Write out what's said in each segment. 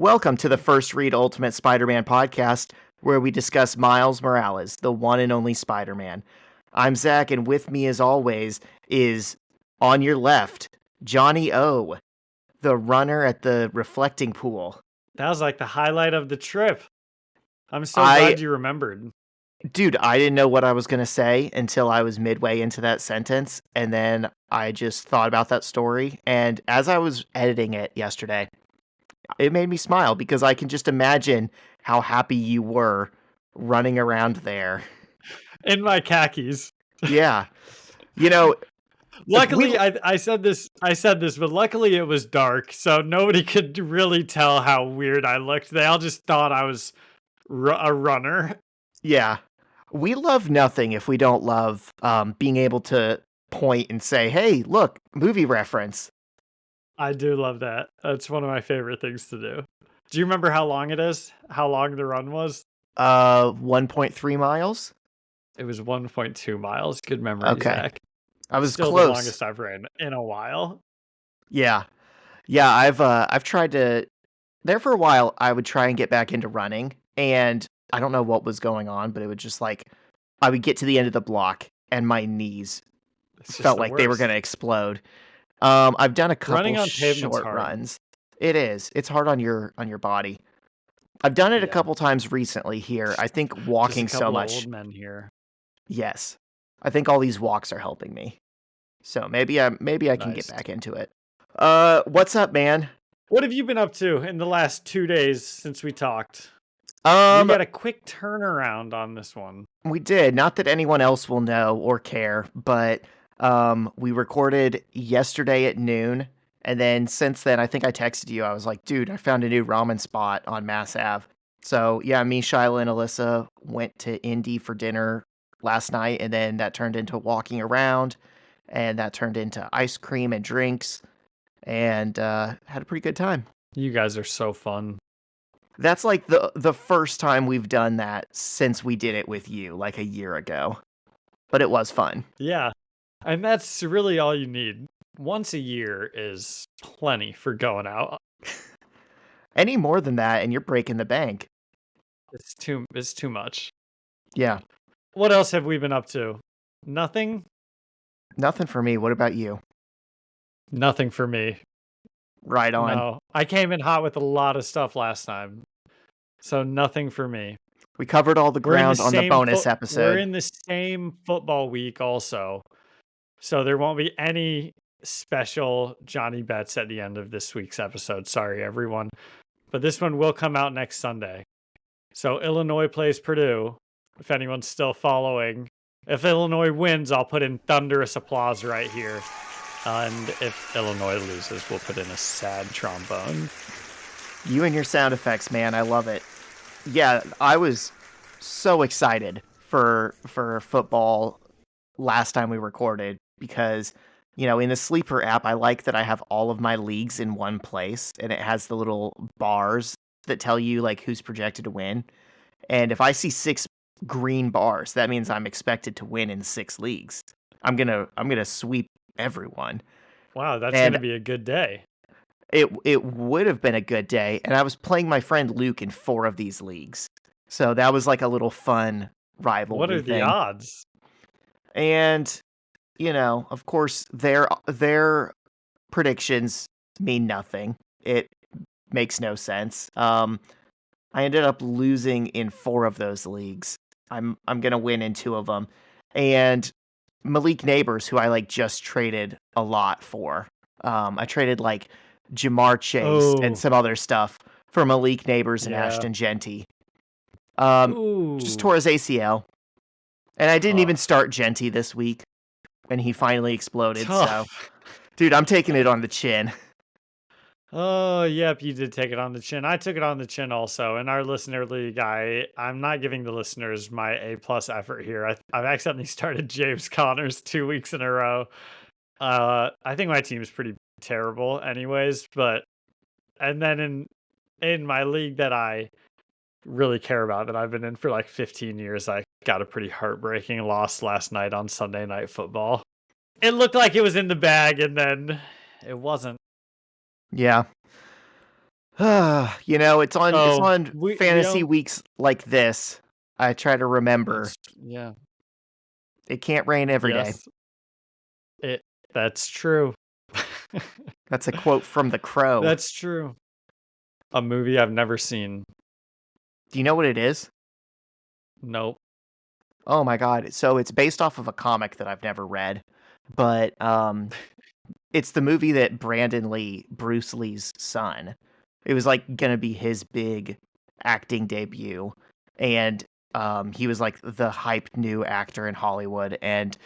Welcome to the First Read Ultimate Spider-Man podcast, where we discuss Miles Morales, the one and only Spider-Man. I'm Zach, and with me, as always, is on your left, Johnny O, the runner at the reflecting pool. That was like the highlight of the trip. I'm so I- glad you remembered. Dude, I didn't know what I was going to say until I was midway into that sentence, and then I just thought about that story, and as I was editing it yesterday, it made me smile because I can just imagine how happy you were running around there. In my khakis. Yeah. You know, Luckily, I said this, but luckily it was dark, so nobody could really tell how weird I looked. They all just thought I was a runner. Yeah. We love nothing if we don't love being able to point and say, hey, look, movie reference. I do love that. That's one of my favorite things to do. Do you remember how long it is? How long the run was? 1.3 miles. It was 1.2 miles. Good memory, Okay. Zach. I was Still close. the longest I've ran in a while. Yeah. Yeah, I've tried to there for a while I would try and get back into running, and I don't know what was going on, but it would just like I would get to the end of the block and my knees felt like they were going to explode. I've done a couple running on pavement's short hard. runs. It is. It's hard on your body. I've done it a couple times recently here. I think walking Just a couple so much. old men here. Yes. I think all these walks are helping me. So maybe I can get Nice. back into it. What's up, man? What have you been up to in the last 2 days since we talked? We Um, got a quick turnaround on this one. we did. Not that anyone else will know or care, but we recorded yesterday at noon, and then since then, I think I texted you. I was like, dude, I found a new ramen spot on Mass Ave. So yeah, me, Shyla, and Alyssa went to Indy for dinner last night, and then that turned into walking around, and that turned into ice cream and drinks, and had a pretty good time. You guys are so fun. That's like the first time we've done that since we did it with you, like a year ago. But it was fun. Yeah. And that's really all you need. Once a year is plenty for going out. Any more than that, and you're breaking the bank. It's too much. Yeah. What else have we been up to? Nothing? Nothing for me. What about you? Nothing for me. Right on. No. I came in hot with a lot of stuff last time. So nothing for me. We covered all the ground on the bonus episode. We're in the same football week also. So there won't be any special Johnny Bets at the end of this week's episode. Sorry, everyone. But this one will come out next Sunday. So Illinois plays Purdue, if anyone's still following. If Illinois wins, I'll put in thunderous applause right here. And if Illinois loses, we'll put in a sad trombone. You and your sound effects, man. I love it. Yeah, I was so excited for football last time we recorded because, you know, in the Sleeper app, I like that I have all of my leagues in one place, and it has the little bars that tell you like who's projected to win. And if I see 6 green bars, that means I'm expected to win in 6 leagues. I'm gonna sweep everyone. Wow, that's gonna be a good day. It would have been a good day, and I was playing my friend Luke in 4 of these leagues. So that was like a little fun rivalry. What are the odds? And, you know, of course, their predictions mean nothing. It makes no sense. I ended up losing in 4 of those leagues. I'm gonna win in 2 of them. And Malik Neighbors, who I like just traded a lot for. I traded like Jamar Chase and some other stuff for Malik Neighbors and Ashton Genty. Just tore his ACL. And I didn't even start Genty this week when he finally exploded. Tough. So, dude, I'm taking it on the chin. Oh, yep, you did take it on the chin. I took it on the chin also. In our listener league, I'm not giving the listeners my A+ effort here. I've accidentally started James Connors 2 weeks in a row. I think my team is pretty terrible anyways, and then in my league that I really care about, that I've been in for like 15 years, I got a pretty heartbreaking loss last night on Sunday Night Football. It looked like it was in the bag, and then it wasn't. Yeah. It's So on we fantasy don't. weeks like this. I try to remember That's yeah. it can't rain every day. Yes. It. That's true. That's a quote from The Crow. That's true. A movie I've never seen. Do you know what it is? Nope. Oh my god. So it's based off of a comic that I've never read, but it's the movie that Brandon Lee, Bruce Lee's son. It was like gonna be his big acting debut, and he was like the hyped new actor in Hollywood, and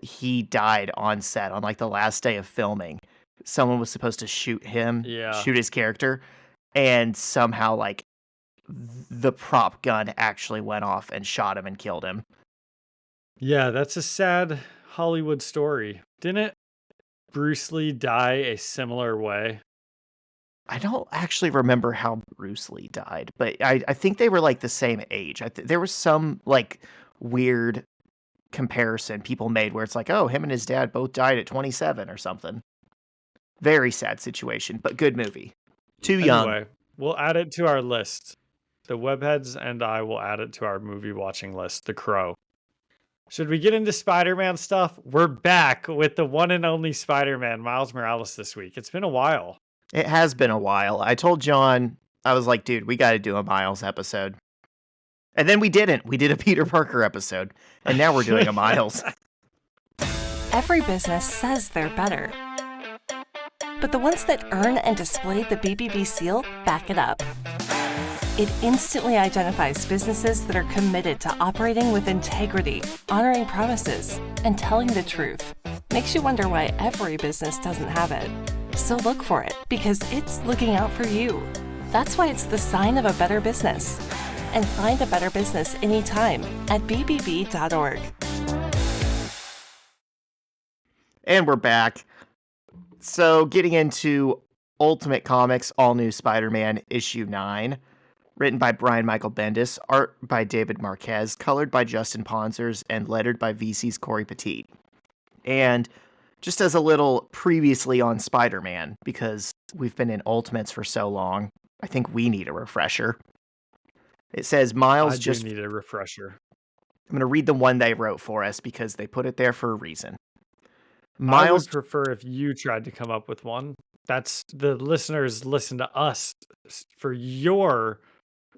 he died on set on like the last day of filming. Someone was supposed to Yeah. shoot his character, and somehow like the prop gun actually went off and shot him and killed him. Yeah, that's a sad Hollywood story. Didn't Bruce Lee die a similar way? I don't actually remember how Bruce Lee died, but I think they were like the same age. There was some like weird comparison people made where it's like, oh, him and his dad both died at 27 or something. Very sad situation, but good movie. Too young. Anyway, we'll add it to our list. The webheads and I will add it to our movie watching list, The Crow. Should we get into Spider-Man stuff? We're back with the one and only Spider-Man, Miles Morales, this week. It's been a while. It has been a while. I told John, I was like, dude, we got to do a Miles episode. And then we didn't. We did a Peter Parker episode, and now we're doing a Miles. Every business says they're better. But the ones that earn and display the BBB seal back it up. It instantly identifies businesses that are committed to operating with integrity, honoring promises, and telling the truth. Makes you wonder why every business doesn't have it. So look for it, because it's looking out for you. That's why it's the sign of a better business. And find a better business anytime at bbb.org. And we're back. So, getting into Ultimate Comics All New Spider-Man issue 9, written by Brian Michael Bendis, art by David Marquez, colored by Justin Ponsers, and lettered by VC's Corey Petit. And just as a little previously on Spider-Man, because we've been in Ultimates for so long, I think we need a refresher. It says Miles I do need a refresher. I'm going to read the one they wrote for us because they put it there for a reason. I would Miles prefer if you tried to come up with one. That's the listeners listen to us for your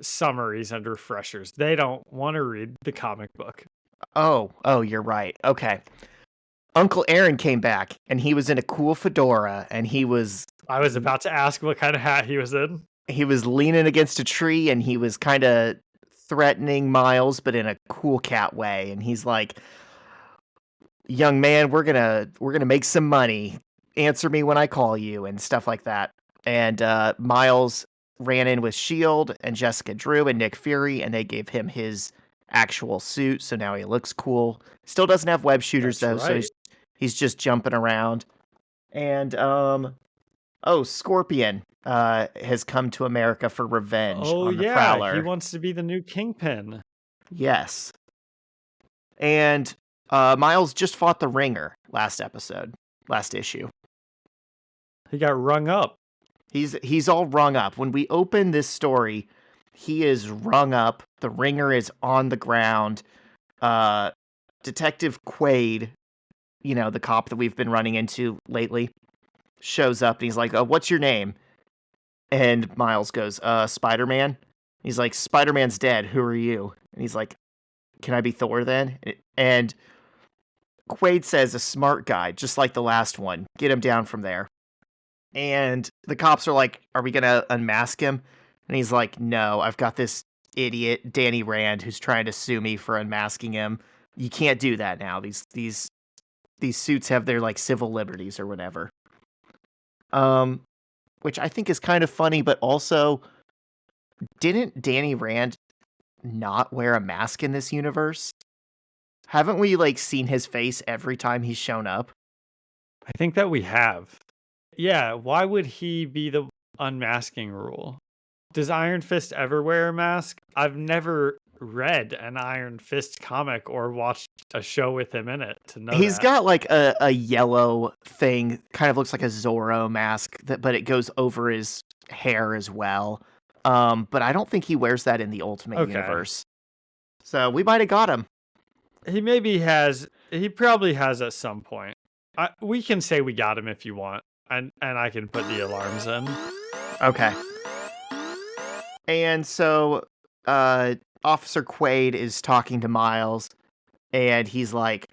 summaries and refreshers. They don't want to read the comic book. Oh, you're right. Okay. Uncle Aaron came back and he was in a cool fedora and I was about to ask what kind of hat he was in. he was leaning against a tree and he was kind of threatening Miles but in a cool cat way, and he's like, young man, we're gonna make some money. Answer me when I call you, and stuff like that. And Miles ran in with Shield and Jessica Drew and Nick Fury, and they gave him his actual suit, so now he looks cool. Still doesn't have web shooters That's though, so right. he's just jumping around. And Scorpion has come to America for revenge Oh on the yeah, he Prowler. wants to be the new Kingpin. Yes. And Miles just fought the Ringer last issue. He got rung up. He's all rung up. When we open this story, he is rung up. The Ringer is on the ground. Detective Quaid, the cop that we've been running into lately, shows up and he's like, what's your name? And Miles goes, Spider-Man. He's like, Spider-Man's dead. Who are you? And he's like, can I be Thor then? And Quaid says, a smart guy, just like the last one. Get him down from there. And the cops are like, are we going to unmask him? And he's like, no, I've got this idiot, Danny Rand, who's trying to sue me for unmasking him. You can't do that now. These suits have their like civil liberties or whatever. Which I think is kind of funny, but also, didn't Danny Rand not wear a mask in this universe? Haven't we like seen his face every time he's shown up? I think that we have. Yeah, why would he be the unmasking rule? Does Iron Fist ever wear a mask? I've never read an Iron Fist comic or watched a show with him in it to know He's that. got like a yellow thing, kind of looks like a Zorro mask, but it goes over his hair as well. But I don't think he wears that in the Ultimate Okay. Universe. So we might have got him. He probably has at some point. We can say we got him if you want, and I can put the alarms in. Okay. And so Officer Quaid is talking to Miles, and he's like,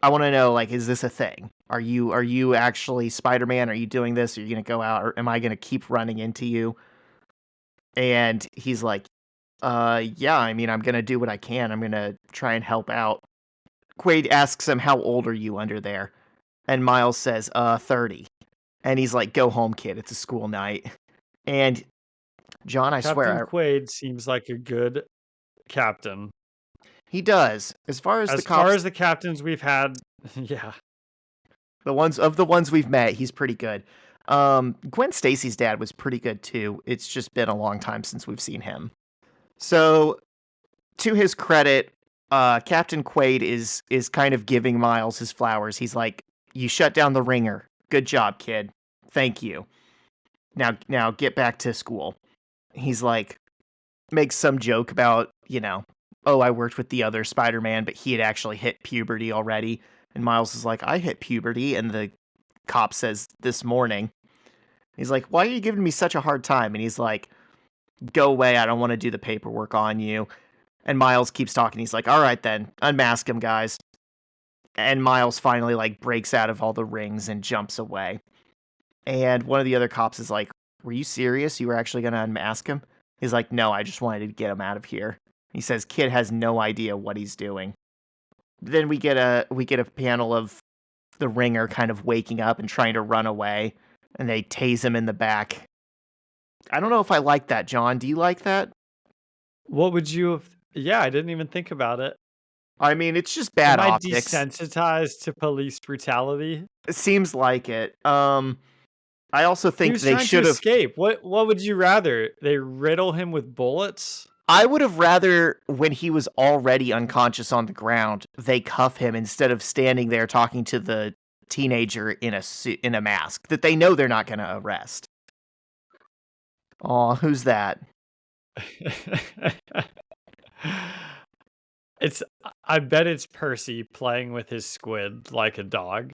I want to know, like, is this a thing? Are you actually Spider-Man? Are you doing this? Are you going to go out, or am I going to keep running into you? And he's like, yeah, I mean, I'm going to do what I can. I'm going to try and help out. Quaid asks him, how old are you under there? And Miles says, 30. And he's like, go home, kid. It's a school night. And John, I Captain swear, Quaid seems like a good captain. he does. As far as the captains we've had, yeah. the ones we've met, he's pretty good. Gwen Stacy's dad was pretty good too. It's just been a long time since we've seen him. So, to his credit, Captain Quaid is kind of giving Miles his flowers. He's like, "You shut down the ringer. Good job, kid. Thank you. Now get back to school." He's like, makes some joke about, oh, I worked with the other Spider-Man, but he had actually hit puberty already. And Miles is like, I hit puberty, and the cop says, this morning. He's like, why are you giving me such a hard time? And he's like, go away, I don't want to do the paperwork on you. And Miles keeps talking. He's like, all right then, unmask him, guys. And Miles finally like breaks out of all the rings and jumps away. And one of the other cops is like, were you serious? You were actually going to unmask him? He's like, no, I just wanted to get him out of here. He says, kid has no idea what he's doing. Then we get a panel of the ringer kind of waking up and trying to run away, and they tase him in the back. I don't know if I like that, John. Do you like that? What would you have? Yeah, I didn't even think about it. I mean, it's just bad Am I optics. desensitized to police brutality? It seems like it. I also think they should have escape. What would you rather? They riddle him with bullets? I would have rather, when he was already unconscious on the ground, they cuff him instead of standing there talking to the teenager in a mask that they know they're not going to arrest. Aw, who's that? I bet it's Percy playing with his squid like a dog.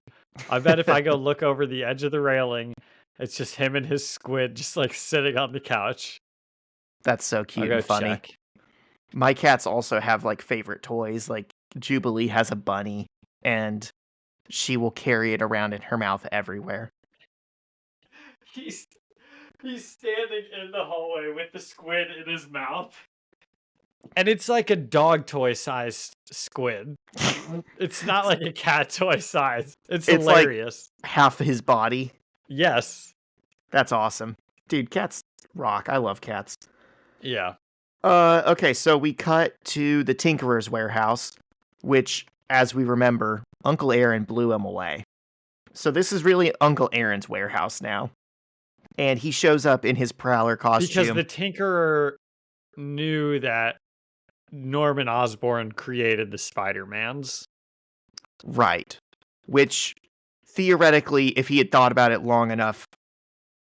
I bet if I go look over the edge of the railing, it's just him and his squid just like sitting on the couch. That's so cute and funny. Check. My cats also have like favorite toys. Like Jubilee has a bunny, and she will carry it around in her mouth everywhere. He's standing in the hallway with the squid in his mouth. And it's like a dog toy sized squid. It's not like a cat toy size. It's hilarious. Like half his body. Yes. That's awesome. Dude, cats rock. I love cats. Yeah. Okay, so we cut to the Tinkerer's warehouse, which, as we remember, Uncle Aaron blew him away. So this is really Uncle Aaron's warehouse now. And he shows up in his Prowler costume. Because the Tinkerer knew that Norman Osborn created the Spider-Mans. Right. Which, theoretically, if he had thought about it long enough,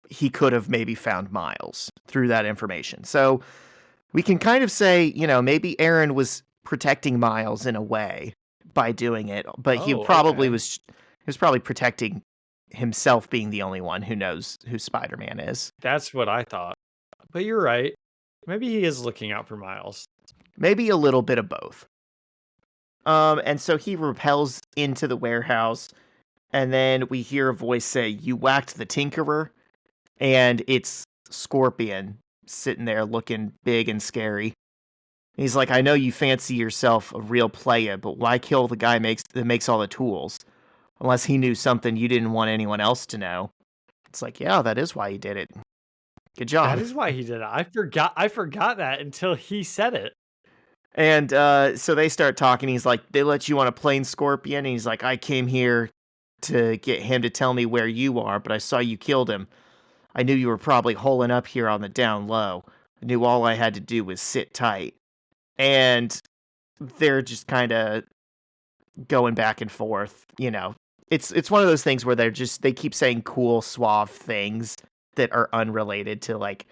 he could have maybe found Miles through that information. So we can kind of say, maybe Aaron was protecting Miles in a way by doing it, but he was probably protecting himself, being the only one who knows who Spider-Man is. That's what I thought. But you're right. Maybe he is looking out for Miles. Maybe a little bit of both. And so he repels into the warehouse, and then we hear a voice say, "You whacked the Tinkerer," and it's Scorpion sitting there looking big and scary. He's like, "I know you fancy yourself a real player, but why kill the guy that makes all the tools? Unless he knew something you didn't want anyone else to know." It's like, yeah, that is why he did it. Good job. That is why he did it. I forgot that until he said it. And so they start talking. He's like, they let you on a plane, Scorpion? And he's like, I came here to get him to tell me where you are, but I saw you killed him. I knew you were probably holing up here on the down low. I knew all I had to do was sit tight. and they're just kind of going back and forth. It's one of those things where they keep saying cool, suave things that are unrelated to like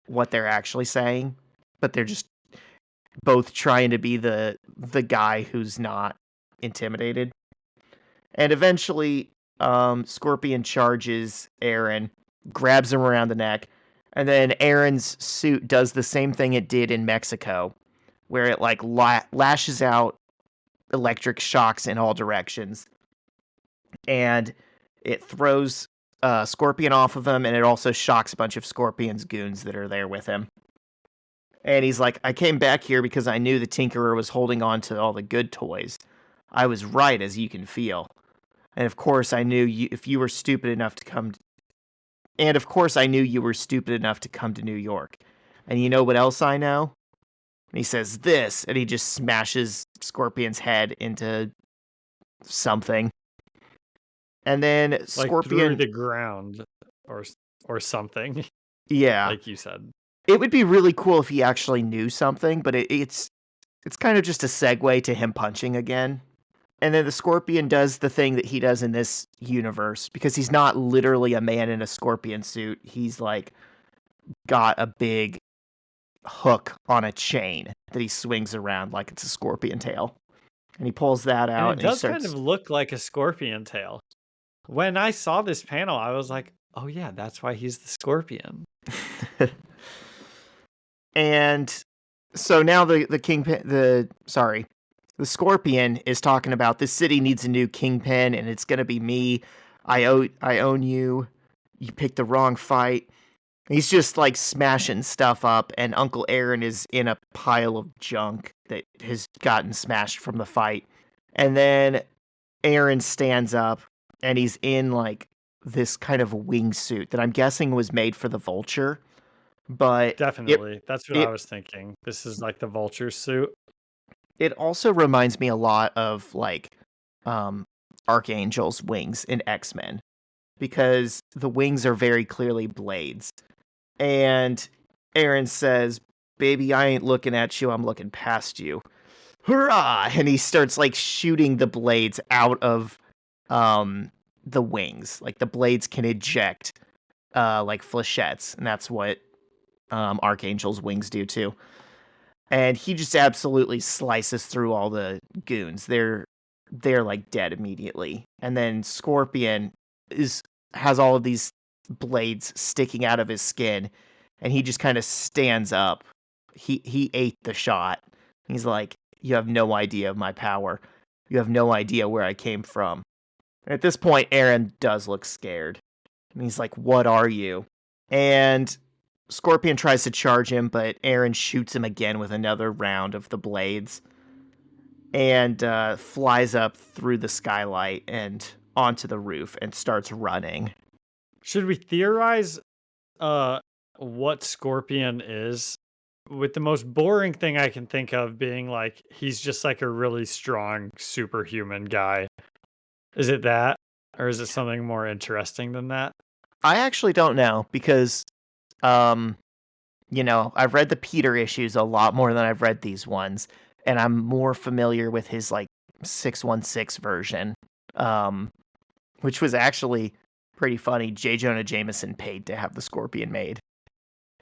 what they're actually saying, but they're just both trying to be the guy who's not intimidated. And eventually, Scorpion charges Aaron, grabs him around the neck, and then Aaron's suit does the same thing it did in Mexico, where it like lashes out electric shocks in all directions, and it throws Scorpion off of him, and it also shocks a bunch of Scorpion's goons that are there with him. And he's like, I came back here because I knew the Tinkerer was holding on to all the good toys. I was right, as you can feel. And of course, I knew if you were stupid enough to come. And of course, I knew you were stupid enough to come to New York. And you know what else I know? And he says this, and he just smashes Scorpion's head into something. And then Like Scorpion, through the ground or something, yeah, like you said. it would be really cool if he actually knew something, but it's kind of just a segue to him punching again. And then the Scorpion does the thing that he does in this universe, because he's not literally a man in a scorpion suit. He's like got a big hook on a chain that he swings around like it's a scorpion tail. And he pulls that out And and it he does kind starts. of look like a scorpion tail. When I saw this panel, I was like, oh yeah, that's why he's the scorpion. And so now the kingpin, the Scorpion is talking about this city needs a new kingpin, and it's gonna be me. I own you. You picked the wrong fight. He's just like smashing stuff up, and Uncle Aaron is in a pile of junk that has gotten smashed from the fight. And then Aaron stands up, and he's in like this kind of wingsuit that I'm guessing was made for the Vulture, but Definitely. That's what I it was thinking. This is like the vulture suit. it also reminds me a lot of like um Archangel's wings in X-Men, because the wings are very clearly blades. And Aaron says, "Baby, I ain't looking at you, I'm looking past you. Hurrah!" And he starts like shooting the blades out of the wings. Like the blades can eject like flechettes, and that's what Archangel's wings do too. And he just absolutely slices through all the goons. They're like dead immediately. And then Scorpion has all of these blades sticking out of his skin, and he just kind of stands up. He ate the shot. He's like, "You have no idea of my power. You have no idea where I came from." And at this point, Aaron does look scared. And he's like, "What are you?" And Scorpion tries to charge him, but Aaron shoots him again with another round of the blades, and flies up through the skylight and onto the roof and starts running. Should we theorize what Scorpion is? With the most boring thing I can think of being like he's just like a really strong superhuman guy. Is it that? Or is it something more interesting than that? I actually don't know, because um I've read the Peter issues a lot more than I've read these ones, and I'm more familiar with his like 616 version, um, which was actually pretty funny. J. Jonah Jameson paid to have the Scorpion made.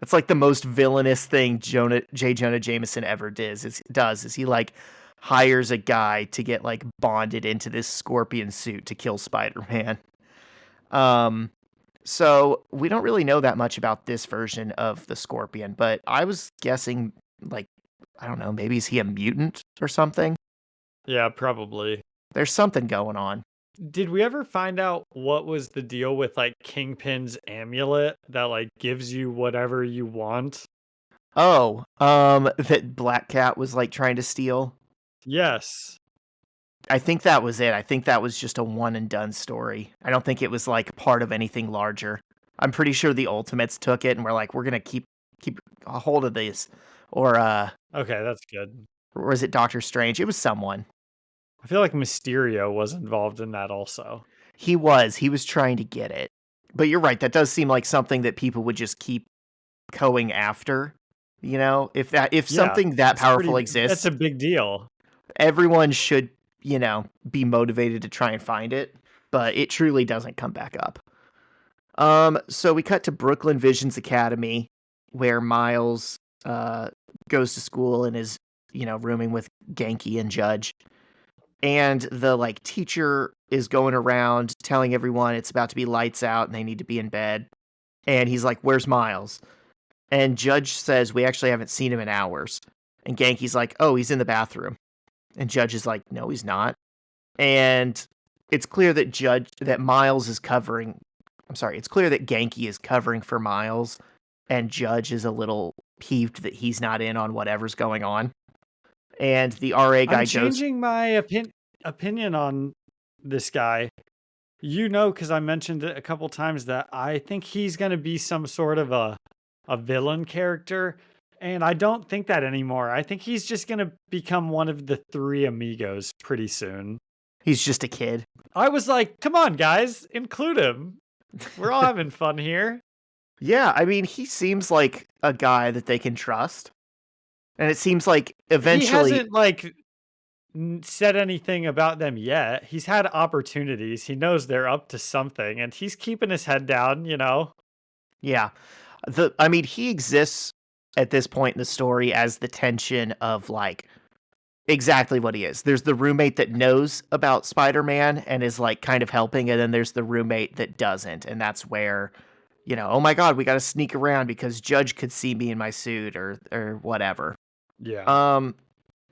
It's like the most villainous thing J. Jonah Jameson ever does is he like hires a guy to get like bonded into this Scorpion suit to kill Spider-Man. Um, so we don't really know that much about this version of the Scorpion, but I was guessing, like, I don't know, maybe is he a mutant or something? Yeah, probably. There's something going on. Did we ever find out what was the deal with like Kingpin's amulet that like gives you whatever you want? Oh, that Black Cat was like trying to steal. Yes. I think that was it. I think that was just a one and done story. I don't think it was like part of anything larger. I'm pretty sure the Ultimates took it and were like, we're gonna keep a hold of this. Or Okay, that's good. or was it Doctor Strange? It was someone. I feel like Mysterio was involved in that also. He was trying to get it. But you're right, that does seem like something that people would just keep going after. You know, if Yeah, something that it's pretty. powerful That's exists, a big deal. everyone should, be motivated to try and find it, but it truly doesn't come back up. So we cut to Brooklyn Visions Academy, where Miles goes to school and is, rooming with Genki and Judge. And the like teacher is going around telling everyone it's about to be lights out and they need to be in bed. And he's like, "Where's Miles?" And Judge says, "We actually haven't seen him in hours." And Genki's like, "Oh, he's in the bathroom." And Judge is like, "No, he's not." And it's clear that Miles is covering. I'm sorry, it's clear that Genki is covering for Miles, and Judge is a little peeved that he's not in on whatever's going on. And the RA guy I'm goes, changing my opinion on this guy. Because I mentioned it a couple times that I think he's going to be some sort of a villain character. And I don't think that anymore. I think he's just going to become one of the three amigos pretty soon. he's just a kid. I was like, come on, guys, include him. We're all having fun here. Yeah, I mean, he seems like a guy that they can trust. And it seems like He eventually hasn't said anything about them yet. He's had opportunities. He knows they're up to something and he's keeping his head down, yeah. I mean, he exists at this point in the story as the tension of like exactly what he is. There's the roommate that knows about Spider-Man and is like kind of helping, and then there's the roommate that doesn't, and that's where, oh my god, we got to sneak around because Judge could see me in my suit or whatever. Yeah.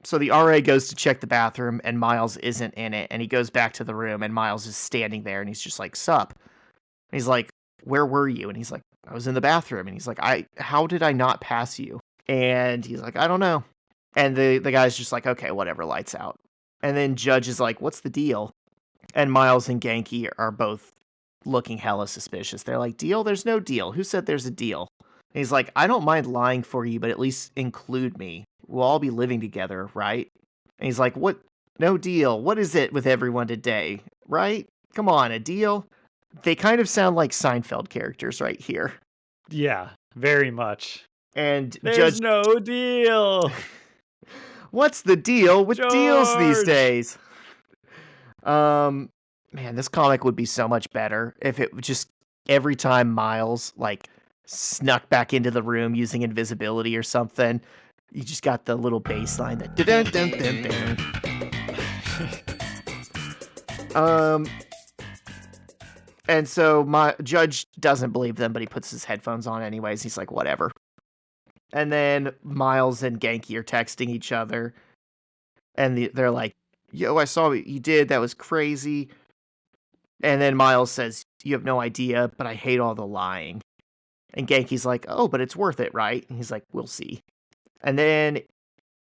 So the RA goes to check the bathroom and Miles isn't in it, and he goes back to the room and Miles is standing there and he's just like, "Sup?" And he's like, "Where were you?" And he's like, "I was in the bathroom." And he's like, how did I not pass you?" And he's like, "I don't know." And the guy's just like, "Okay, whatever, lights out." And then Judge is like, "What's the deal?" And Miles and Genki are both looking hella suspicious. They're like, "Deal? There's no deal. Who said there's a deal?" And he's like, "I don't mind lying for you, but at least include me. We'll all be living together, right?" And he's like, "What? No deal. What is it with everyone today? Right? Come on, a deal?" They kind of sound like Seinfeld characters right here. Yeah, very much. And There's Judge, no deal. what's the deal with deals these George! days? Man, this comic would be so much better if it just every time Miles like snuck back into the room using invisibility or something, you just got the little bass line that dun dun dun dun. And so my Judge doesn't believe them, but he puts his headphones on anyways. He's like, whatever. And then Miles and Genki are texting each other, and they're like, "Yo, I saw what you did. That was crazy." And then Miles says, "You have no idea, but I hate all the lying." And Genki's like, "Oh, but it's worth it, right?" And he's like, "We'll see." And then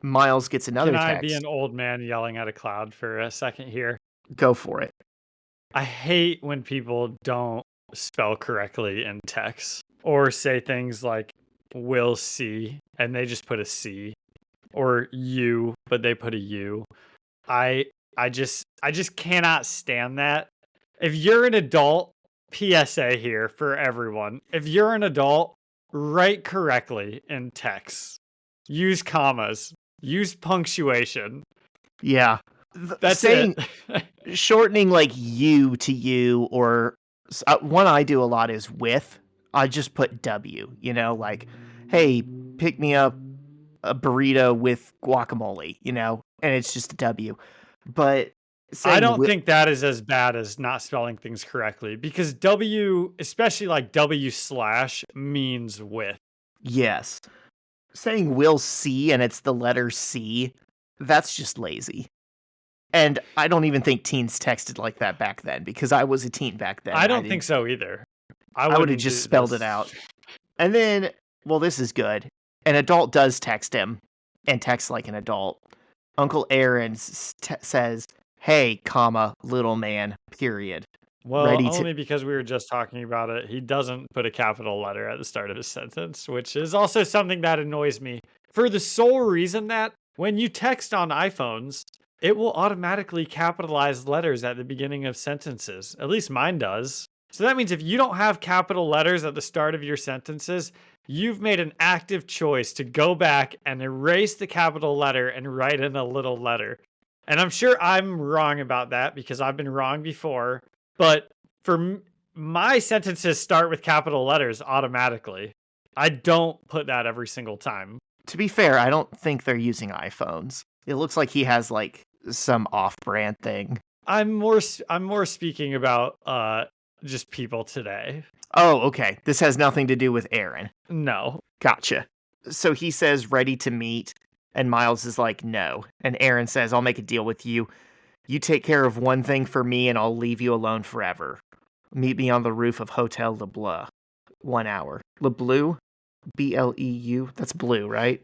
Miles gets another Can I text. be an old man yelling at a cloud for a second here? Go for it. I hate when people don't spell correctly in text or say things like "will see" and they just put a C, or "you" but they put a U. I just cannot stand that. If you're an adult, PSA here for everyone. If you're an adult, write correctly in text. Use commas. Use punctuation. Yeah. That's saying it. shortening like "you" to "you" or one I do a lot is "with." I just put W, like, "Hey, pick me up a burrito with guacamole," and it's just a W. But I saying don't think that is as bad as not spelling things correctly, because W, especially like W slash, means with. yes. Saying "will see" and it's the letter C, that's just lazy. And I don't even think teens texted like that back then, because I was a teen back then. I don't think so either. I would have wouldn't just do spelled this. it out. And then, well, this is good. An adult does text him, and texts like an adult. Uncle Aaron says, "Hey, comma, little man, period." Well, Ready to... only because we were just talking about it. He doesn't put a capital letter at the start of his sentence, which is also something that annoys me. For the sole reason that when you text on iPhones, it will automatically capitalize letters at the beginning of sentences. At least mine does. So that means if you don't have capital letters at the start of your sentences, you've made an active choice to go back and erase the capital letter and write in a little letter. And I'm sure I'm wrong about that because I've been wrong before. But for my sentences start with capital letters automatically. I don't put that every single time. To be fair, I don't think they're using iPhones. It looks like he has like some off-brand thing. I'm more speaking about just people today. Oh, okay. This has nothing to do with Aaron. No. Gotcha. So he says ready to meet, and Miles is like no. And Aaron says, I'll make a deal with you. You take care of one thing for me and I'll leave you alone forever. Meet me on the roof of Hotel Le Bleu. 1 hour. Le Bleu? B-L-E-U? That's blue, right?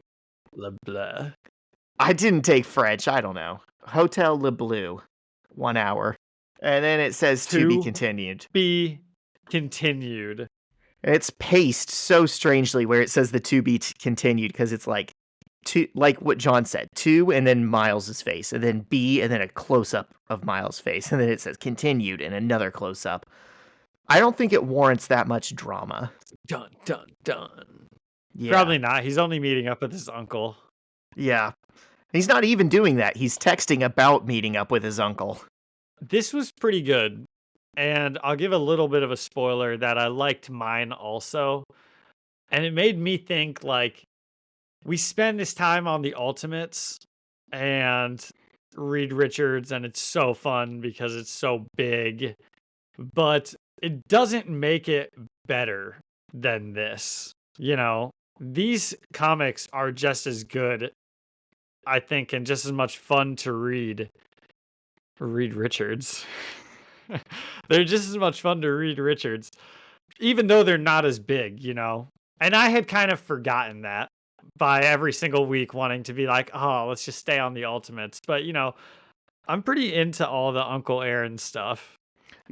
Le Bleu. I didn't take French. I don't know. Hotel Le Bleu. 1 hour. And then it says to be continued. Be continued. It's paced so strangely where it says the to be continued because it's like what John said, to and then Miles's face, and then B and then a close up of Miles' face, and then it says continued and another close up. I don't think it warrants that much drama. Dun dun dun. Yeah. Probably not. He's only meeting up with his uncle. Yeah. He's not even doing that. He's texting about meeting up with his uncle. This was pretty good. And I'll give a little bit of a spoiler that I liked mine also. And it made me think like we spend this time on the Ultimates and Reed Richards, and it's so fun because it's so big, but it doesn't make it better than this. You know, these comics are just as good, I think, and just as much fun to read. Reed Richards. They're just as much fun to read Richards, even though they're not as big, you know? And I had kind of forgotten that by every single week wanting to be like, oh, let's just stay on the Ultimates. But, you know, I'm pretty into all the Uncle Aaron stuff.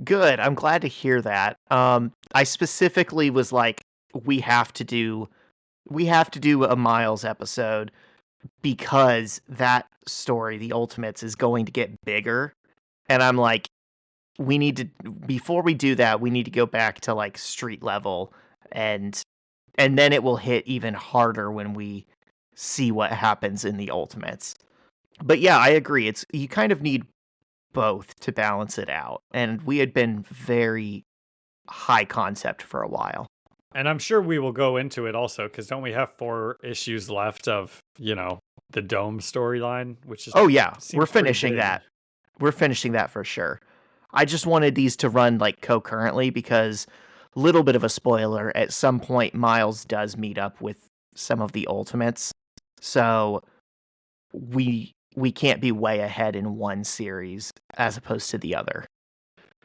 Good. I'm glad to hear that. I specifically was like, we have to do a Miles episode because that story, the Ultimates, is going to get bigger. And I'm like, before we do that, we need to go back to like street level and then it will hit even harder when we see what happens in the Ultimates. But yeah, I agree. You kind of need both to balance it out. And we had been very high concept for a while. And I'm sure we will go into it also, because don't we have 4 issues left of, you know, the Dome storyline, which is... Oh yeah, we're finishing that. We're finishing that for sure. I just wanted these to run like concurrently because, little bit of a spoiler, at some point Miles does meet up with some of the Ultimates. So we can't be way ahead in one series as opposed to the other.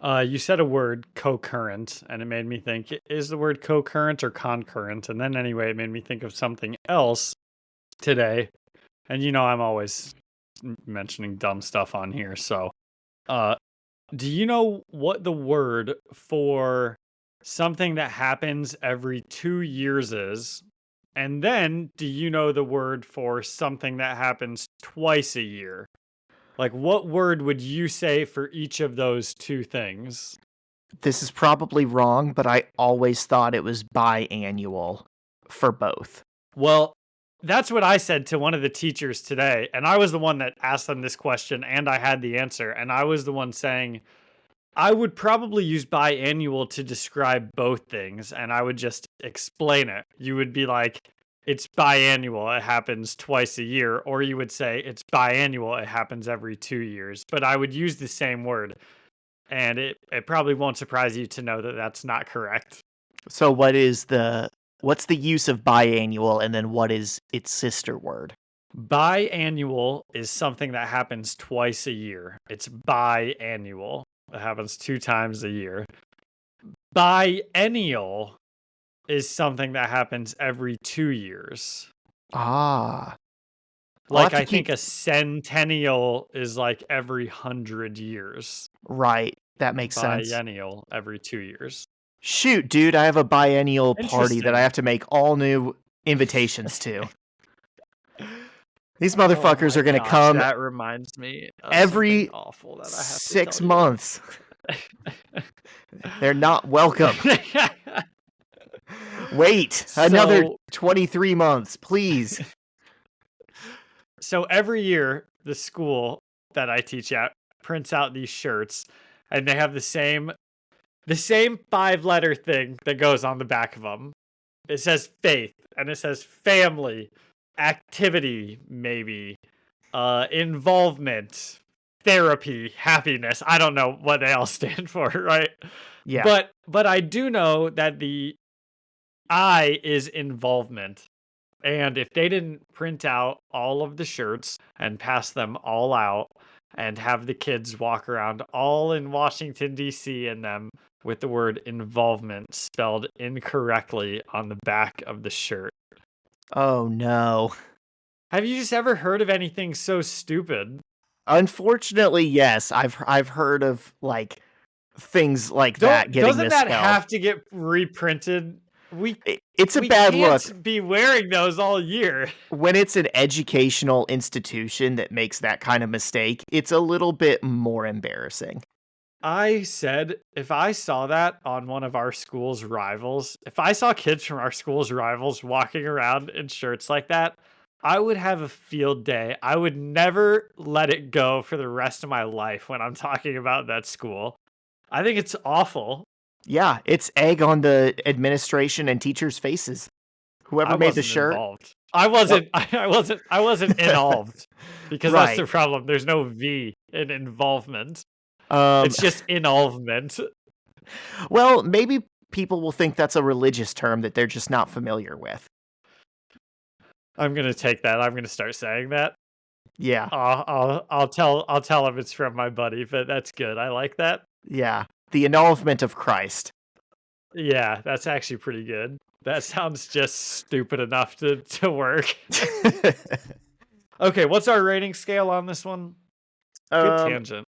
You said a word, co-current, and it made me think, is the word co-current or concurrent? And then anyway, it made me think of something else today. And you know, I'm always mentioning dumb stuff on here. So, do you know what the word for something that happens every 2 years is? And then, do you know the word for something that happens twice a year? Like, what word would you say for each of those 2 things? This is probably wrong, but I always thought it was biannual for both. Well, that's what I said to one of the teachers today. And I was the one that asked them this question, and I had the answer. And I was the one saying, I would probably use biannual to describe both things, and I would just explain it. You would be like, it's biannual, it happens twice a year, or you would say it's biannual, it happens every 2 years. But I would use the same word, and it probably won't surprise you to know that that's not correct. So what's the use of biannual, and then what is its sister word? Biannual is something that happens twice a year. It's biannual. It happens 2 times a year. Biennial is something that happens every 2 years. Ah. Like, I think a centennial is like every 100 years. Right. That makes sense. Biennial every 2 years. Shoot, dude, I have a biennial party that I have to make all new invitations to. These motherfuckers are going to come. That reminds me of every awful that I have 6 months. They're not welcome. Wait, another So 23 months, please. so every year the school that I teach at prints out these shirts and they have the same 5-letter thing that goes on the back of them. It says faith and it says family, activity, maybe, involvement, therapy, happiness. I don't know what they all stand for, right? Yeah. But I do know that the I is involvement. And if they didn't print out all of the shirts and pass them all out and have the kids walk around all in Washington, D.C. in them with the word involvement spelled incorrectly on the back of the shirt. Oh no. Have you just ever heard of anything so stupid? Unfortunately, yes. I've heard of like things like that getting Doesn't that misspelled. have to get reprinted? It's a We bad look can't be wearing those all year. when it's an educational institution that makes that kind of mistake. It's a little bit more embarrassing. I said if I saw that on one of our school's rivals, if I saw kids from our school's rivals walking around in shirts like that, I would have a field day. I would never let it go for the rest of my life when I'm talking about that school. I think it's awful. Yeah, it's egg on the administration and teachers' faces. Whoever I made the wasn't shirt. involved. I wasn't. I wasn't involved because that's the Right. problem. There's no V in involvement. Um, It's just involvement. well, maybe people will think that's a religious term that they're just not familiar with. I'm gonna take that. I'm gonna start saying that. Yeah, I'll tell him it's from my buddy, but that's good. I like that. yeah. The annulment of Christ. Yeah, that's actually pretty good. That sounds just stupid enough to work. Okay, what's our rating scale on this one? Good um, tangent.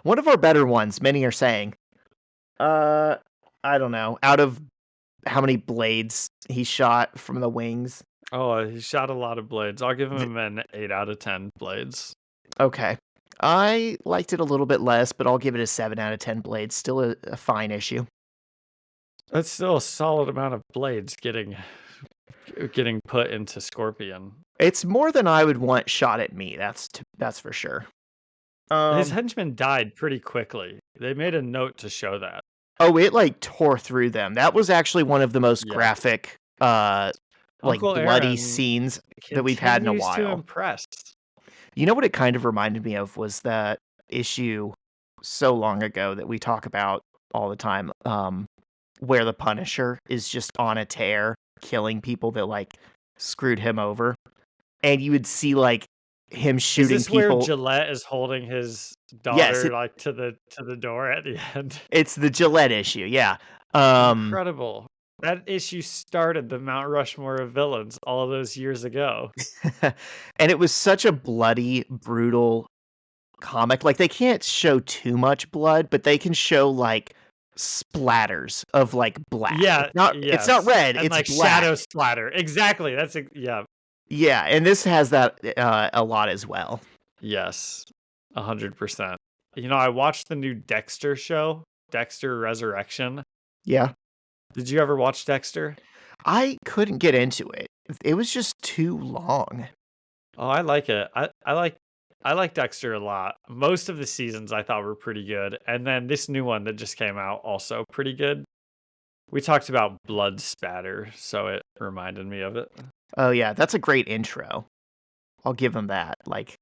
one of our better ones, many are saying. I don't know. Out of how many blades he shot from the wings. Oh, he shot a lot of blades. I'll give him an 8 out of 10 blades. Okay. I liked it a little bit less, but I'll give it a 7 out of 10 blades. Still a fine issue. That's still a solid amount of blades getting put into Scorpion. It's more than I would want shot at me. That's for sure. His henchman died pretty quickly. They made a note to show that. Oh, it like tore through them. That was actually one of the most Yeah. graphic, like Uncle bloody Aaron scenes that we've had in a continues to while. impress. You know what it kind of reminded me of was that issue so long ago that we talk about all the time, where the Punisher is just on a tear, killing people that like screwed him over, and you would see like him Is shooting this where people. Gillette is holding his Yes, daughter like to the door at the end? it's the Gillette issue. Yeah. Um, Incredible. That issue started the Mount Rushmore of villains all those years ago. and it was such a bloody, brutal comic. Like they can't show too much blood, but they can show like splatters of like black. Yeah, It's not yes. red, And it's like black. shadow splatter. Exactly. Yeah. Yeah, and this has that a lot as well. Yes. 100%. You know, I watched the new Dexter show, Dexter Resurrection. Yeah. Did you ever watch Dexter? I couldn't get into it. It was just too long. Oh, I like it. I like Dexter a lot. Most of the seasons I thought were pretty good. And then this new one that just came out also pretty good. We talked about blood spatter, so it reminded me of it. Oh yeah, that's a great intro. I'll give him that. Like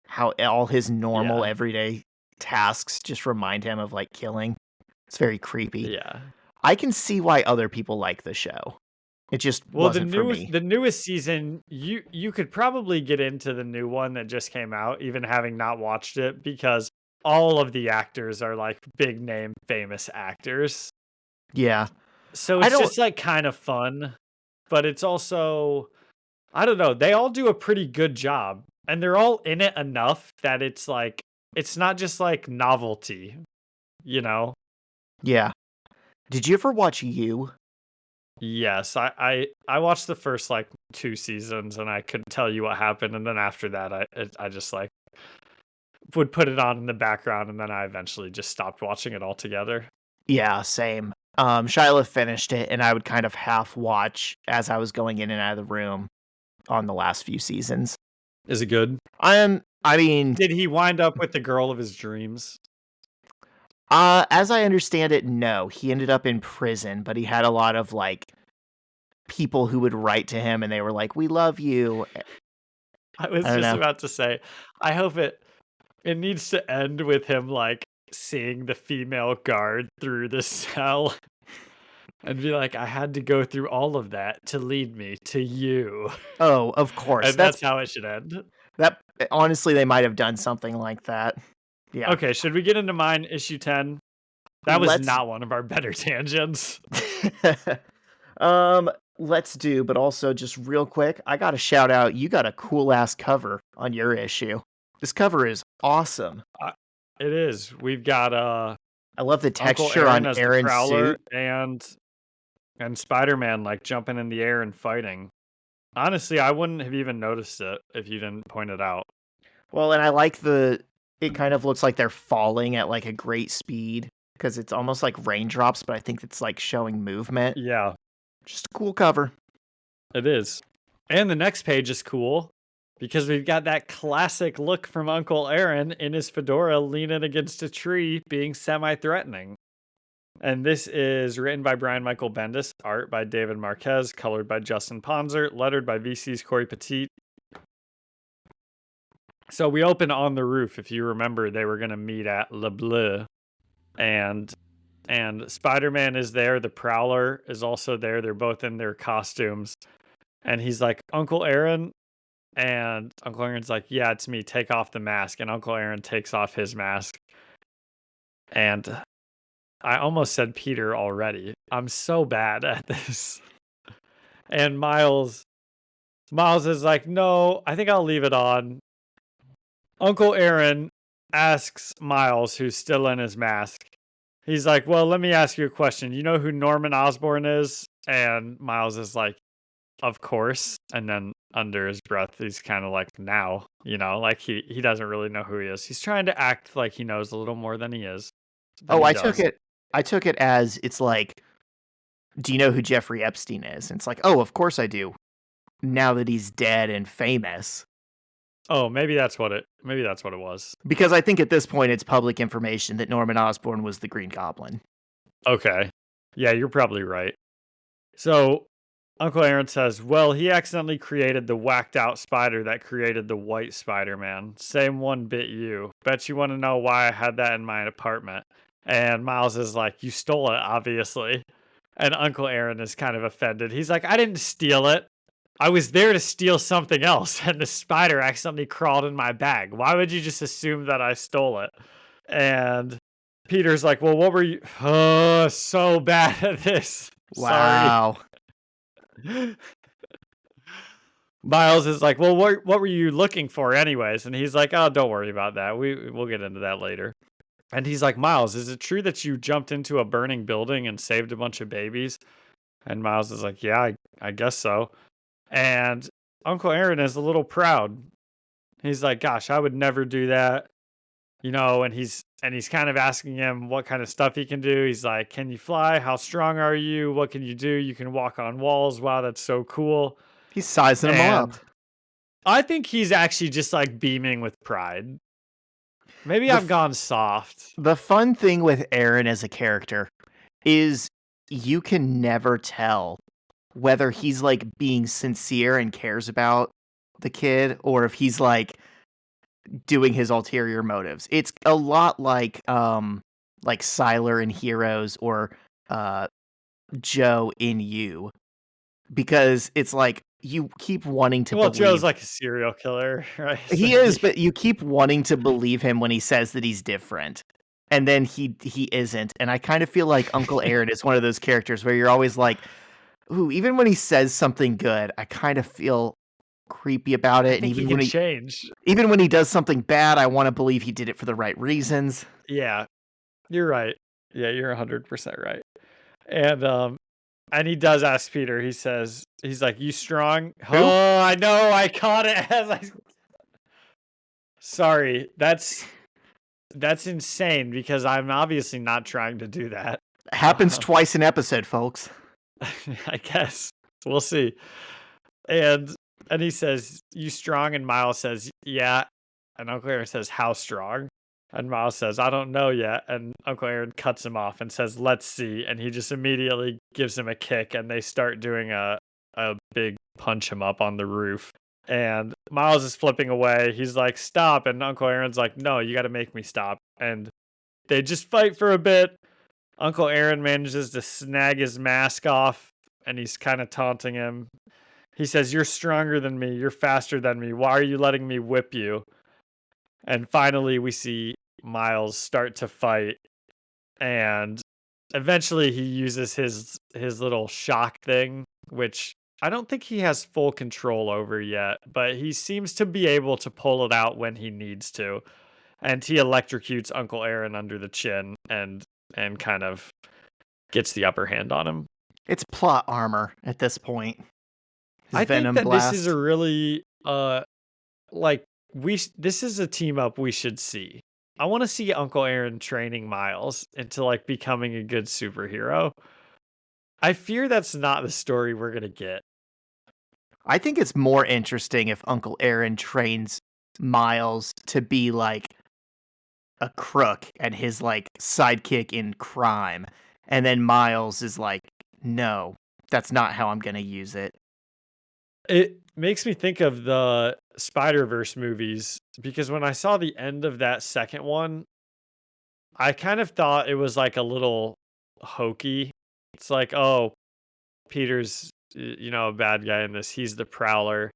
how all his normal Yeah. everyday tasks just remind him of like killing. It's very creepy. Yeah. I can see why other people like the show. It just wasn't for me. The newest season, you could probably get into the new one that just came out, even having not watched it, because all of the actors are like big name famous actors. Yeah. So I it's don't- just like kind of fun, but it's also I don't know, they all do a pretty good job and they're all in it enough that it's like it's not just like novelty, you know? Yeah. Did you ever watch You? Yes, I watched the first like 2 seasons and I couldn't tell you what happened, and then after that I just like would put it on in the background and then I eventually just stopped watching it altogether. Yeah, same. Shiloh finished it, and I would kind of half watch as I was going in and out of the room on the last few seasons. Is it good? I mean, Did he wind up with the girl of his dreams? as I understand it, no. He ended up in prison, but he had a lot of like people who would write to him, and they were like, "We love you." I was I don't just know. about to say, I hope it needs to end with him like seeing the female guard through the cell and be like, I had to go through all of that to lead me to you. Oh, of course. And that's how it should end. That. Honestly, they might have done something like that. Yeah. Okay, should we get into mine, issue 10? That was Let's- not one of our better tangents. Let's do, but also just real quick, I got to shout out, you got a cool ass cover on your issue. This cover is awesome. It is. We've got I love the Uncle texture Aaron on as the Aaron's Prowler suit. and Spider-Man like jumping in the air and fighting. Honestly, I wouldn't have even noticed it if you didn't point it out. Well, and I like it kind of looks like they're falling at like a great speed because it's almost like raindrops, but I think it's like showing movement. Yeah, Just a cool cover. it is. And the next page is cool because we've got that classic look from Uncle Aaron in his fedora leaning against a tree being semi-threatening. And this is written by Brian Michael Bendis, art by David Marquez, colored by Justin Ponzer, lettered by VC's Corey Petit. So we open on the roof. If you remember, they were going to meet at Le Bleu. And Spider-Man is there. The Prowler is also there. They're both in their costumes. And he's like, Uncle Aaron? And Uncle Aaron's like, yeah, it's me. Take off the mask. And Uncle Aaron takes off his mask. And I almost said Peter already. I'm so bad at this. And Miles is like, no, I think I'll leave it on. Uncle Aaron asks Miles, who's still in his mask. He's like, well, let me ask you a question. You know who Norman Osborn is? And Miles is like, of course. And then under his breath, he's kind of like, now, like he doesn't really know who he is. He's trying to act like he knows a little more than he is. I took it as it's like, do you know who Jeffrey Epstein is? And it's like, oh, of course I do. Now that he's dead and famous. Oh, maybe that's what it was. Because I think at this point it's public information that Norman Osborn was the Green Goblin. Okay. Yeah, you're probably right. So Uncle Aaron says, well, he accidentally created the whacked out spider that created the white Spider-Man. Same one bit you. Bet you want to know why I had that in my apartment. And Miles is like, you stole it, obviously. And Uncle Aaron is kind of offended. He's like, I didn't steal it. I was there to steal something else, and the spider accidentally crawled in my bag. Why would you just assume that I stole it? And Peter's like, well, what were you... Oh, so bad at this. Wow. Sorry. Miles is like, well, what were you looking for anyways? And he's like, oh, don't worry about that. We'll get into that later. And he's like, Miles, is it true that you jumped into a burning building and saved a bunch of babies? And Miles is like, yeah, I guess so. And Uncle Aaron is a little proud. He's like, gosh, I would never do that. And he's kind of asking him what kind of stuff he can do. He's like, can you fly? How strong are you? What can you do? You can walk on walls. Wow, that's so cool. He's sizing him up. I think he's actually just like beaming with pride. Maybe I've gone soft. The fun thing with Aaron as a character is you can never tell whether he's like being sincere and cares about the kid or if he's like doing his ulterior motives. It's a lot like Siler in Heroes or Joe in You, because it's like you keep wanting to believe. Joe's like a serial killer, right? He is, but you keep wanting to believe him when he says that he's different. And then he isn't. And I kind of feel like Uncle Aaron is one of those characters where you're always like, ooh, even when he says something good, I kind of feel creepy about it. I think and even when he does something bad, I want to believe he did it for the right reasons. Yeah, you're right. Yeah, you're 100% right. And he does ask Peter. He's like, "You strong?" Who? Oh, I know. I caught it as I. Sorry, that's insane because I'm obviously not trying to do that. Happens twice an episode, folks. I guess we'll see. And he says, "You strong?" And Miles says, "Yeah." And Uncle Aaron says, "How strong?" And Miles says, "I don't know yet." And Uncle Aaron cuts him off and says, "Let's see." And he just immediately gives him a kick, and they start doing a big punch him up on the roof. And Miles is flipping away. He's like, "Stop." And Uncle Aaron's like, "No, you got to make me stop." And they just fight for a bit. Uncle Aaron manages to snag his mask off, and he's kind of taunting him. He says, "You're stronger than me. You're faster than me. Why are you letting me whip you?" And finally, we see Miles start to fight, and eventually he uses his little shock thing, which I don't think he has full control over yet, but he seems to be able to pull it out when he needs to. And he electrocutes Uncle Aaron under the chin and kind of gets the upper hand on him. It's plot armor at this point. His I think venom that blast. this is a really like this is a team up we should see. I want to see Uncle Aaron training Miles into like becoming a good superhero. I fear that's not the story we're going to get. I think it's more interesting if Uncle Aaron trains Miles to be like a crook and his like sidekick in crime. And then Miles is like, no, that's not how I'm going to use it. It makes me think of the Spider-Verse movies because when I saw the end of that second one, I kind of thought it was like a little hokey. It's like, oh, Peter's, a bad guy in this. He's the Prowler.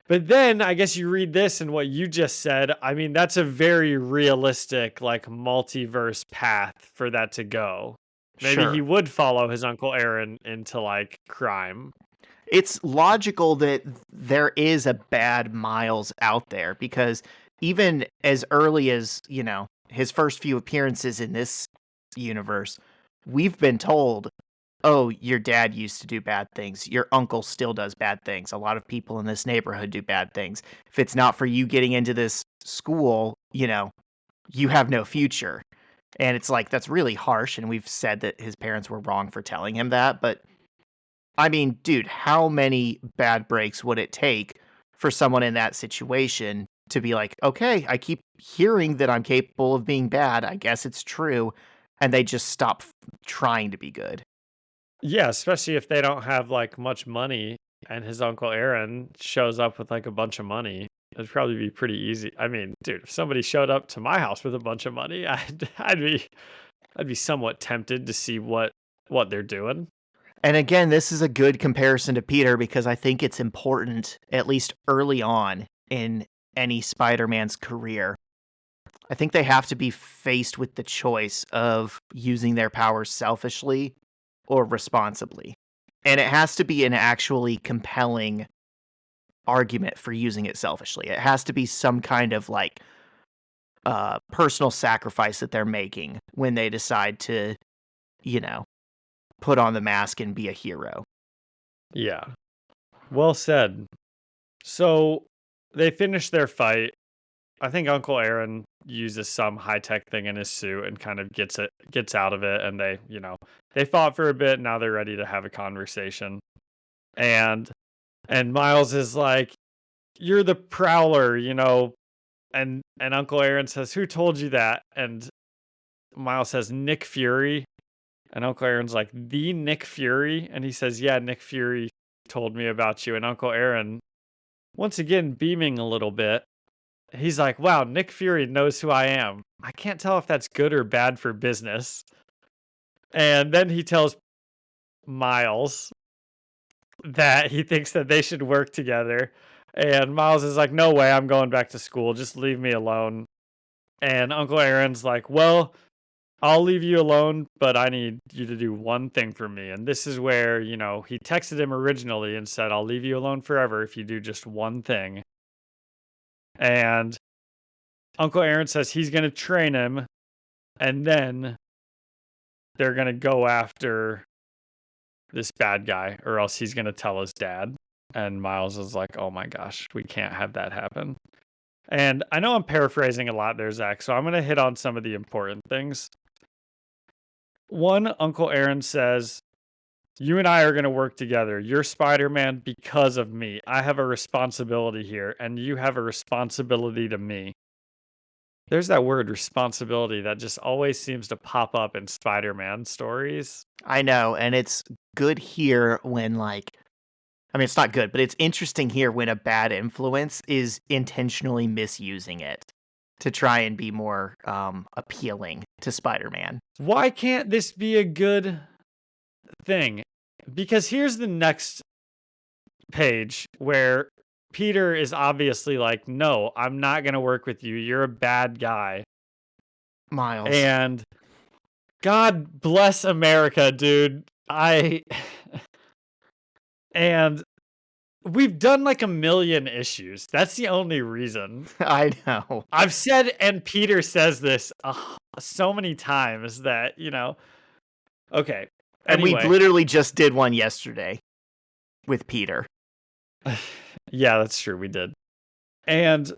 But then I guess you read this and what you just said. I mean, that's a very realistic, like multiverse path for that to go. Maybe Sure. he would follow his Uncle Aaron into like crime. It's logical that there is a bad Miles out there because even as early as, his first few appearances in this universe, we've been told, oh, your dad used to do bad things. Your uncle still does bad things. A lot of people in this neighborhood do bad things. If it's not for you getting into this school, you have no future. And it's like, that's really harsh. And we've said that his parents were wrong for telling him that. But I mean, dude, how many bad breaks would it take for someone in that situation to be like, okay, I keep hearing that I'm capable of being bad. I guess it's true. And they just stop trying to be good. Yeah, especially if they don't have like much money and his Uncle Aaron shows up with like a bunch of money. It'd probably be pretty easy. I mean, dude, if somebody showed up to my house with a bunch of money, I'd be somewhat tempted to see what they're doing. And again, this is a good comparison to Peter because I think it's important, at least early on in any Spider-Man's career. I think they have to be faced with the choice of using their powers selfishly or responsibly. And it has to be an actually compelling argument for using it selfishly. It has to be some kind of like personal sacrifice that they're making when they decide to, put on the mask and be a hero. Yeah. Well said. So they finish their fight. I think Uncle Aaron uses some high-tech thing in his suit and kind of gets out of it, and they fought for a bit. Now they're ready to have a conversation. And Miles is like, "You're the Prowler," and Uncle Aaron says, "Who told you that?" And Miles says, "Nick Fury." And Uncle Aaron's like, "The Nick Fury?" And he says, "Yeah, Nick Fury told me about you." And Uncle Aaron, once again, beaming a little bit, he's like, "Wow, Nick Fury knows who I am. I can't tell if that's good or bad for business." And then he tells Miles that he thinks that they should work together. And Miles is like, "No way, I'm going back to school. Just leave me alone." And Uncle Aaron's like, "Well, I'll leave you alone, but I need you to do one thing for me." And this is where, he texted him originally and said, "I'll leave you alone forever if you do just one thing." And Uncle Aaron says he's going to train him, and then they're going to go after this bad guy, or else he's going to tell his dad. And Miles is like, "Oh my gosh, we can't have that happen." And I know I'm paraphrasing a lot there, Zach, so I'm going to hit on some of the important things. One, Uncle Aaron says, you and I are going to work together. You're Spider-Man because of me. I have a responsibility here, and you have a responsibility to me. There's that word responsibility that just always seems to pop up in Spider-Man stories. I know, and it's good here when I mean, it's not good, but it's interesting here when a bad influence is intentionally misusing it to try and be more appealing to Spider-Man. Why can't this be a good thing? Because here's the next page where Peter is obviously like, no, I'm not going to work with you. You're a bad guy. Miles. And God bless America, dude. And we've done like a million issues. That's the only reason. I know. I've said, and Peter says this so many times that, okay. And we Anyway. literally just did one yesterday with Peter. Yeah, that's true. We did. And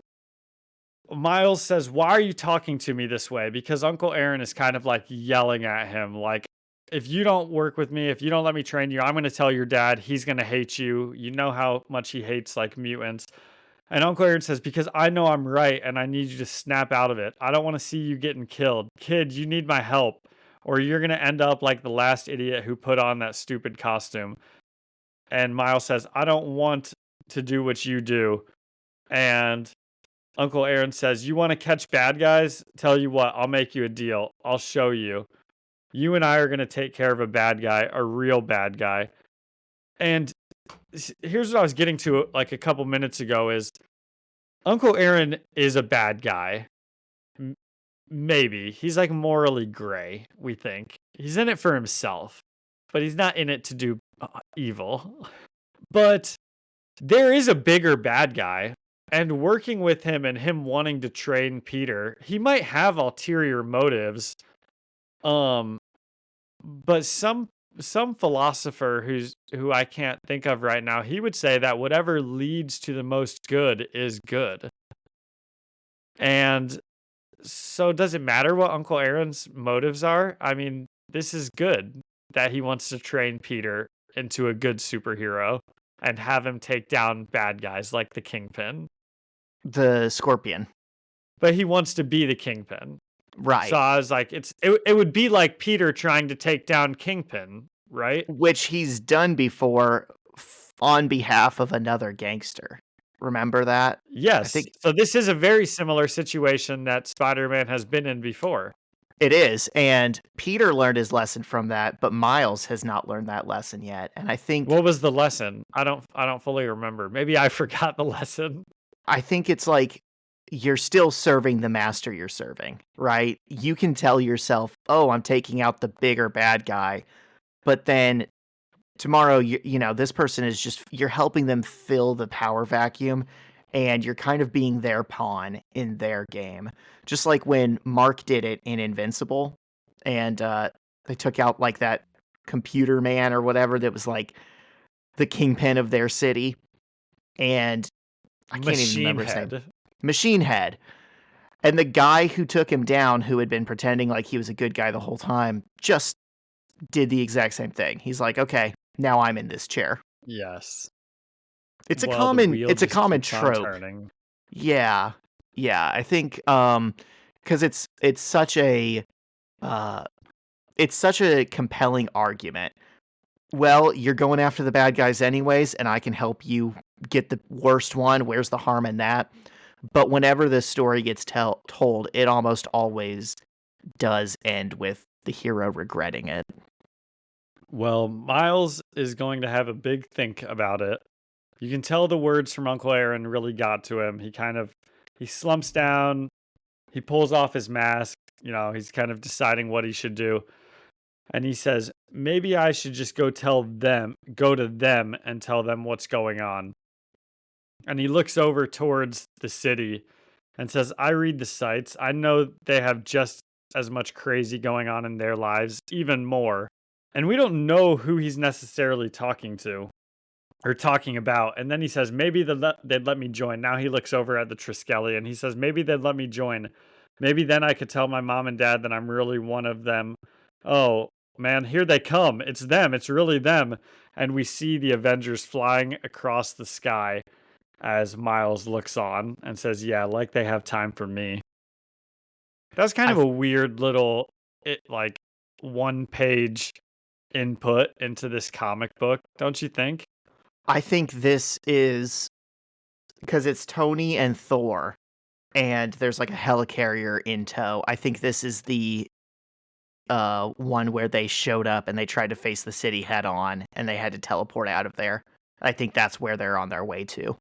Miles says, why are you talking to me this way? Because Uncle Aaron is kind of like yelling at him. Like, if you don't work with me, if you don't let me train you, I'm going to tell your dad he's going to hate you. You know how much he hates like mutants. And Uncle Aaron says, because I know I'm right and I need you to snap out of it. I don't want to see you getting killed. Kid, you need my help or you're going to end up like the last idiot who put on that stupid costume. And Miles says, I don't want to do what you do. And Uncle Aaron says, you want to catch bad guys? Tell you what, I'll make you a deal. I'll show you. You and I are going to take care of a bad guy, a real bad guy. And here's what I was getting to like a couple minutes ago is Uncle Aaron is a bad guy. Maybe. He's like morally gray, we think. He's in it for himself, but he's not in it to do evil. But there is a bigger bad guy. And working with him and him wanting to train Peter, he might have ulterior motives. But some philosopher who I can't think of right now, he would say that whatever leads to the most good is good. And so does it matter what Uncle Aaron's motives are? I mean, this is good that he wants to train Peter into a good superhero and have him take down bad guys like the Kingpin. The Scorpion. But he wants to be the Kingpin. Right. So I was like, it would be like Peter trying to take down Kingpin, right? Which he's done before on behalf of another gangster. Remember that? Yes. So this is a very similar situation that Spider-Man has been in before. It is, and Peter learned his lesson from that, but Miles has not learned that lesson yet. And I think what was the lesson? I don't fully remember. Maybe I forgot the lesson. I think it's like you're still serving the master you're serving, right? You can tell yourself, "Oh, I'm taking out the bigger bad guy," but then tomorrow, you know, this person is just you're helping them fill the power vacuum, and you're kind of being their pawn in their game. Just like when Mark did it in Invincible, and they took out like that computer man or whatever that was like the kingpin of their city, and I can't even remember his name. Machine Head. And the guy who took him down, who had been pretending like he was a good guy the whole time, just did the exact same thing. He's like, okay, now I'm in this chair. Yes. It's a common trope. Yeah. Yeah. I think because it's such a compelling argument. Well, you're going after the bad guys anyways, and I can help you get the worst one. Where's the harm in that? But whenever this story gets told, it almost always does end with the hero regretting it. Well, Miles is going to have a big think about it. You can tell the words from Uncle Aaron really got to him. He slumps down, he pulls off his mask, he's kind of deciding what he should do. And he says, maybe I should just go to them and tell them what's going on. And he looks over towards the city and says, I read the sites. I know they have just as much crazy going on in their lives, even more. And we don't know who he's necessarily talking to or talking about. And then he says, maybe they'd let me join. Now he looks over at the Triskeli and he says, maybe they'd let me join. Maybe then I could tell my mom and dad that I'm really one of them. Oh, man, here they come. It's them. It's really them. And we see the Avengers flying across the sky as Miles looks on and says, yeah, like they have time for me. That's kind I of a weird little, like, 1-page input into this comic book, don't you think? I think this is because it's Tony and Thor, and there's like a helicarrier in tow. I think this is the one where they showed up and they tried to face the city head on and they had to teleport out of there. I think that's where they're on their way to.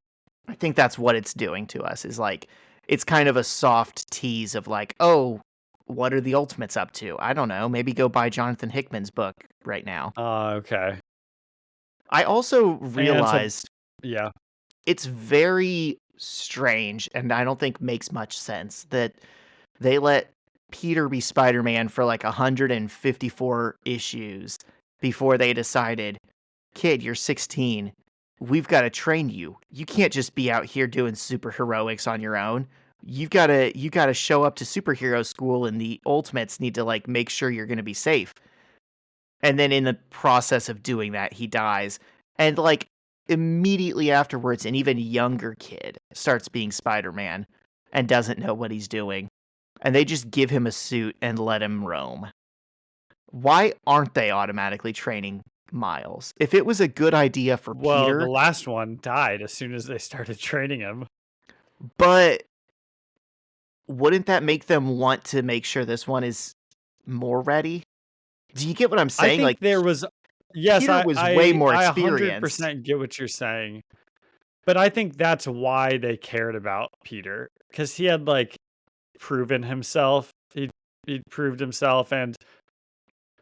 I think that's what it's doing to us is like it's kind of a soft tease of like, oh, what are the Ultimates up to? I don't know. Maybe go buy Jonathan Hickman's book right now. Okay. I also And so, realized yeah. it's very strange and I don't think makes much sense that they let Peter be Spider-Man for like 154 issues before they decided, kid, you're 16. We've got to train you. You can't just be out here doing superheroics on your own. You gotta show up to superhero school and the Ultimates need to like make sure you're gonna be safe. And then in the process of doing that, he dies. And like immediately afterwards, an even younger kid starts being Spider-Man and doesn't know what he's doing. And they just give him a suit and let him roam. Why aren't they automatically training Miles? If it was a good idea for Well, the Peter, last one died as soon as they started training him. but wouldn't that make them want to make sure this one is more ready? Do you get what I'm I saying? think Like there was, yes, Peter was way more I experienced. 100% get what you're saying. But I think that's why they cared about Peter, because he had like proven himself. He proved himself, and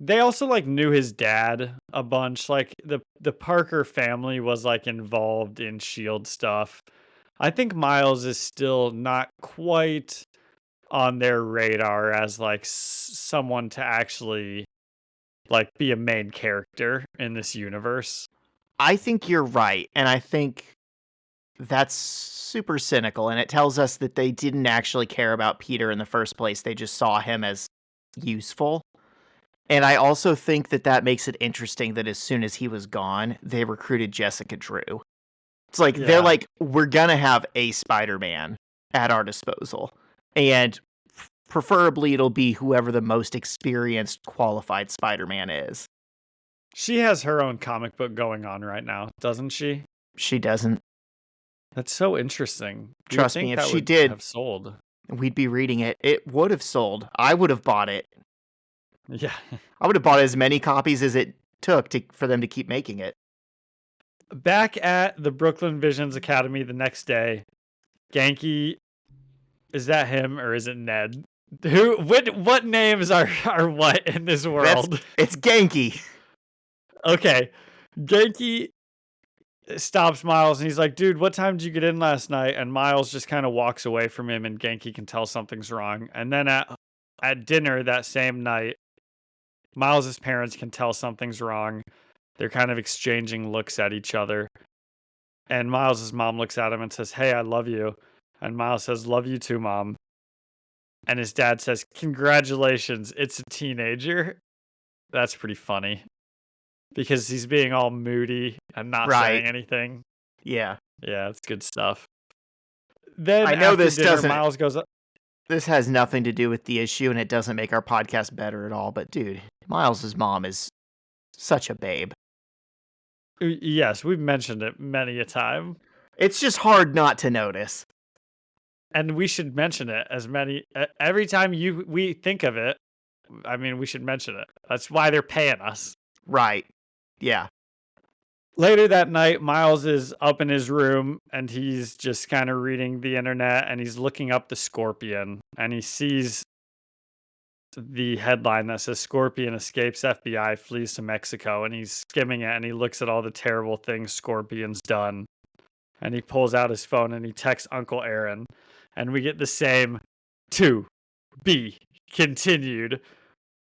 they also like knew his dad a bunch. Like the Parker family was like involved in Shield stuff. I think Miles is still not quite on their radar as like someone to actually like be a main character in this universe. I think you're right, and I think that's super cynical, and it tells us that they didn't actually care about Peter in the first place. They just saw him as useful. And I also think that that makes it interesting that as soon as he was gone, they recruited Jessica Drew. It's like they're Yeah. like, we're gonna have a Spider-Man at our disposal, and preferably it'll be whoever the most experienced, qualified Spider-Man is. She has her own comic book going on right now, doesn't she? She doesn't. That's so interesting. You would Trust me, think if that she would did, have sold. we'd be reading it. It would have sold. I would have bought it. Yeah. I would have bought as many copies as it took for them to keep making it. Back at the Brooklyn Visions Academy the next day, Genki, is that him or is it Ned? What names are what in this world? It's Genki. Okay. Genki stops Miles and he's like, dude, what time did you get in last night? And Miles just kind of walks away from him and Genki can tell something's wrong. And then at dinner that same night, Miles's parents can tell something's wrong. They're kind of exchanging looks at each other. And Miles's mom looks at him and says, hey, I love you. And Miles says, love you too, mom. And his dad says, congratulations, it's a teenager. That's pretty funny. Because he's being all moody and not saying anything. Yeah. Yeah, it's good stuff. Then I know after this dinner, doesn't. Miles goes up. This has nothing to do with the issue, and it doesn't make our podcast better at all. But dude, Miles's mom is such a babe. Yes, we've mentioned it many a time. It's just hard not to notice. And we should mention it every time we think of it. I mean, we should mention it. That's why they're paying us. Right. Yeah. Later that night, Miles is up in his room and he's just kind of reading the internet and he's looking up the Scorpion and he sees the headline that says Scorpion escapes FBI, flees to Mexico, and he's skimming it and he looks at all the terrible things Scorpion's done. And he pulls out his phone and he texts Uncle Aaron and we get the same to be continued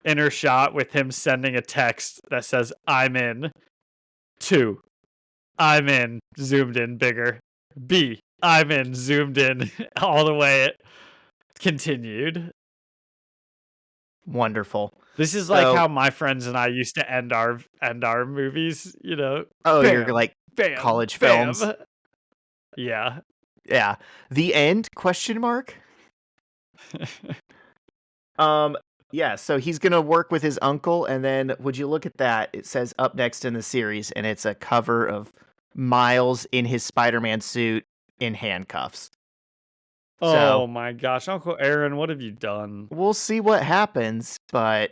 inner shot with him sending a text that says, I'm in. 2, I'm in, zoomed in bigger. B, I'm in, zoomed in all the way. Continued. Wonderful. This is like So, how my friends and I used to end our movies, oh, you're bam, like bam, college films. bam. Yeah. Yeah. The end? Question mark. Um, yeah, so he's gonna work with his uncle, and then would you look at that? It says up next in the series, and it's a cover of Miles in his Spider-Man suit in handcuffs. So Oh my gosh, Uncle Aaron, what have you done? we'll see what happens, but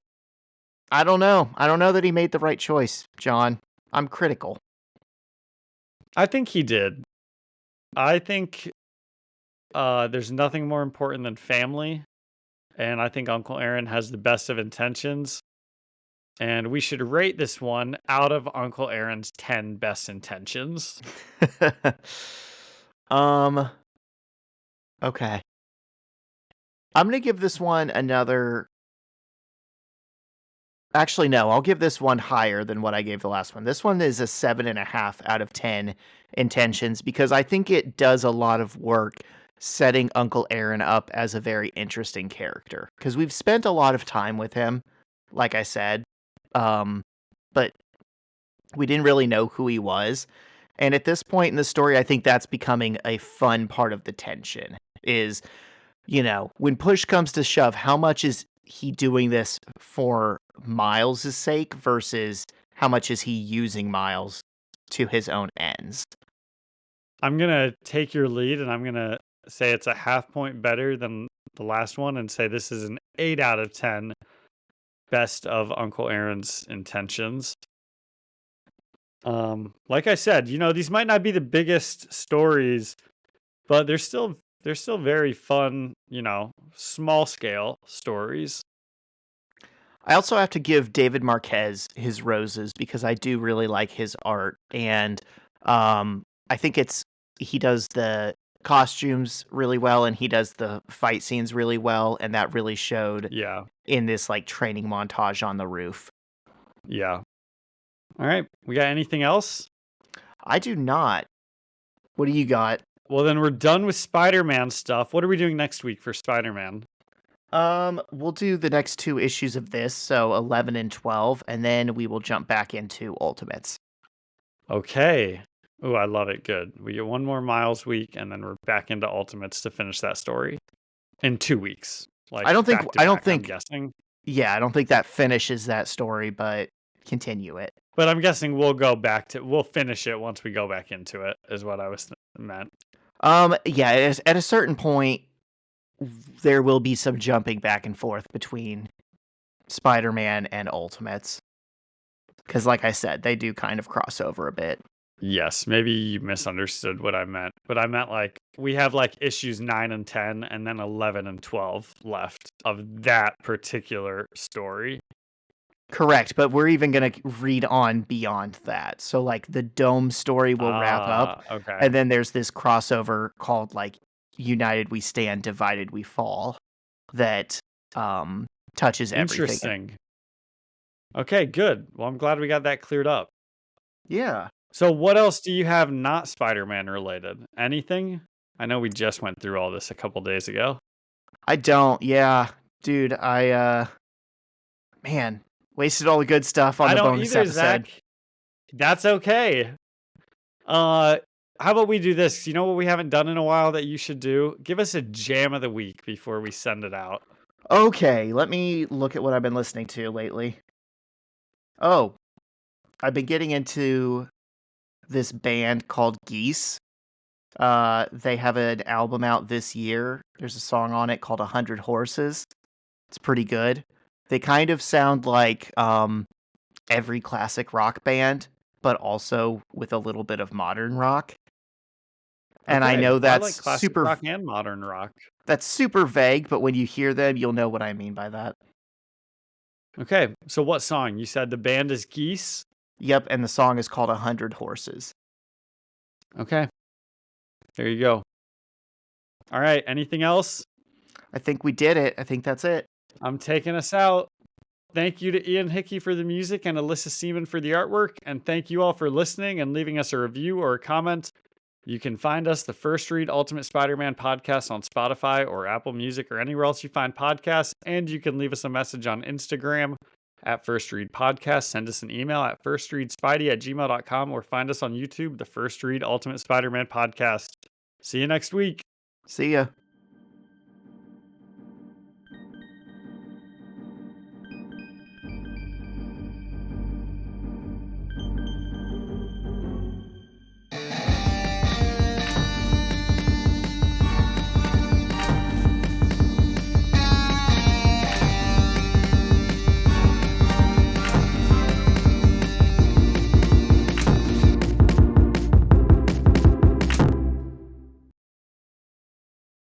I don't know. I don't know that he made the right choice, John. I'm critical. I think he did. I think there's nothing more important than family, and I think Uncle Aaron has the best of intentions. And we should rate this one out of Uncle Aaron's 10 best intentions. um, okay. I'm gonna give this one another. Actually, no, I'll give this one higher than what I gave the last one. This one is a 7.5 out of 10 intentions because I think it does a lot of work setting Uncle Aaron up as a very interesting character. Because we've spent a lot of time with him, like I said, but we didn't really know who he was. And at this point in the story, I think that's becoming a fun part of the tension is, when push comes to shove, how much is he doing this for Miles' sake versus how much is he using Miles to his own ends? I'm going to take your lead and I'm going to say it's a half point better than the last one and say this is an 8 out of 10 best of Uncle Aaron's intentions. Like I said, these might not be the biggest stories, but they're still very fun, small scale stories. I also have to give David Marquez his roses because I do really like his art, and I think he does the costumes really well, and he does the fight scenes really well, and that really showed Yeah. in this like training montage on the roof. Yeah. All right. We got anything else? I do not. What do you got? Well, then we're done with Spider-Man stuff. What are we doing next week for Spider-Man? We'll do the next 2 issues of this, so 11 and 12, and then we will jump back into Ultimates. Okay. Oh, I love it. Good. We get one more Miles week, and then we're back into Ultimates to finish that story in 2 weeks. Like I don't think I'm guessing. Yeah, I don't think that finishes that story, but continue it. But I'm guessing we'll finish it once we go back into it, is what I was meant. Yeah, at a certain point, there will be some jumping back and forth between Spider-Man and Ultimates. Because, like I said, they do kind of cross over a bit. Yes, maybe you misunderstood what I meant. But I meant like we have like issues 9 and 10 and then 11 and 12 left of that particular story. Correct, but we're even going to read on beyond that. So, like, the Dome story will wrap up. Okay. And then there's this crossover called, like, United We Stand, Divided We Fall that touches everything. Interesting. Okay, good. Well, I'm glad we got that cleared up. Yeah. So what else do you have not Spider-Man related? Anything? I know we just went through all this a couple days ago. I don't. Yeah. Dude, man, wasted all the good stuff on the bonus episode. Zach. That's okay. How about we do this? You know what we haven't done in a while that you should do? Give us a jam of the week before we send it out. Okay, let me look at what I've been listening to lately. Oh, I've been getting into this band called Geese. They have an album out this year. There's a song on it called 100 Horses. It's pretty good. They kind of sound like every classic rock band, but also with a little bit of modern rock. And I know that's like classic super rock and modern rock. That's super vague, but when you hear them, you'll know what I mean by that. Okay, so what song? You said the band is Geese? Yep, and the song is called 100 Horses. Okay. There you go. All right, anything else? I think we did it. I think that's it. I'm taking us out. Thank you to Ian Hickey for the music and Alyssa Seaman for the artwork. And thank you all for listening and leaving us a review or a comment. You can find us, the First Read Ultimate Spider-Man podcast, on Spotify or Apple Music or anywhere else you find podcasts. And you can leave us a message on Instagram at First Read Podcast. Send us an email at firstreadspidey@gmail.com or find us on YouTube, the First Read Ultimate Spider-Man podcast. See you next week. See ya.